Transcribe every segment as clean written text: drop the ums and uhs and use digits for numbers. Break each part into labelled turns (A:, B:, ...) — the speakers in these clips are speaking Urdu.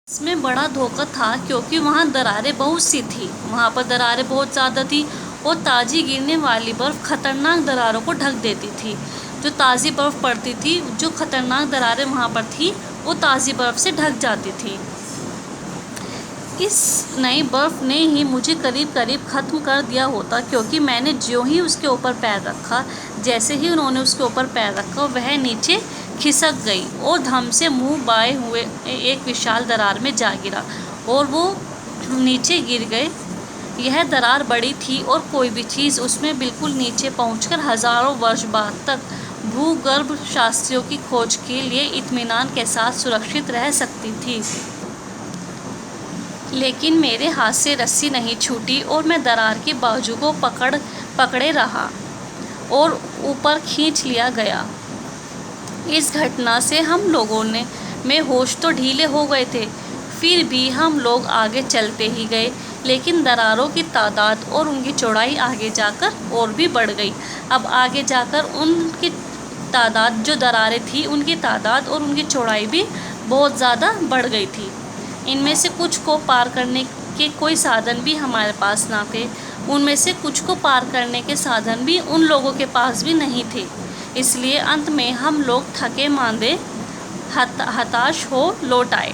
A: اس میں بڑا دھوکہ تھا کیونکہ وہاں دراریں بہت سی تھیں، وہاں پر دراریں بہت زیادہ تھیں اور تازی گرنے والی برف خطرناک دراروں کو ڈھک دیتی تھی۔ جو تازی برف پڑتی تھی، جو خطرناک دراریں وہاں پر تھیں وہ تازی برف سے ڈھک جاتی تھیں۔ اس نئی برف نے ہی مجھے قریب قریب ختم کر دیا ہوتا، کیونکہ میں نے جیوں ہی اس کے اوپر پیر رکھا، جیسے ہی انہوں نے اس کے اوپر پیر رکھا وہ نیچے کھسک گئی اور دھم سے منہ بائے ہوئے ایک وشال درار میں جا گرا اور وہ نیچے گر گئے۔ یہ درار بڑی تھی اور کوئی بھی چیز اس میں بالکل نیچے پہنچ کر ہزاروں برس بعد تک بھوگربھ شاستریوں کی کھوج کے لیے اطمینان کے ساتھ سرکشت رہ سکتی تھی۔ لیکن میرے ہاتھ سے رسی نہیں چھوٹی اور میں درار کے بازو کو پکڑے رہا اور اوپر کھینچ لیا گیا۔ اس گھٹنا سے ہم لوگوں میں ہوش تو ڈھیلے ہو گئے تھے، پھر بھی ہم لوگ آگے چلتے ہی گئے، لیکن دراروں کی تعداد اور ان کی چوڑائی آگے جا کر اور بھی بڑھ گئی۔ اب آگے جا کر ان کی تعداد، جو دراریں تھیں ان کی تعداد اور ان کی چوڑائی بھی بہت زیادہ بڑھ گئی تھی۔ ان میں سے کچھ کو پار کرنے کے کوئی سادھن بھی ہمارے پاس نہ تھے، ان میں سے کچھ کو پار کرنے کے سادھن بھی ان لوگوں کے پاس بھی نہیں تھے۔ اس لیے انت میں ہم لوگ تھکے ماندے ہتاش ہو لوٹ آئے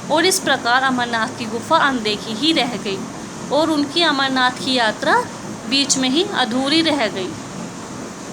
A: اور اس پرکار امرناتھ کی گفا اندیکھی ہی رہ گئی اور ان کی امرناتھ کی یاترا بیچ میں ہی ادھوری رہ گئی۔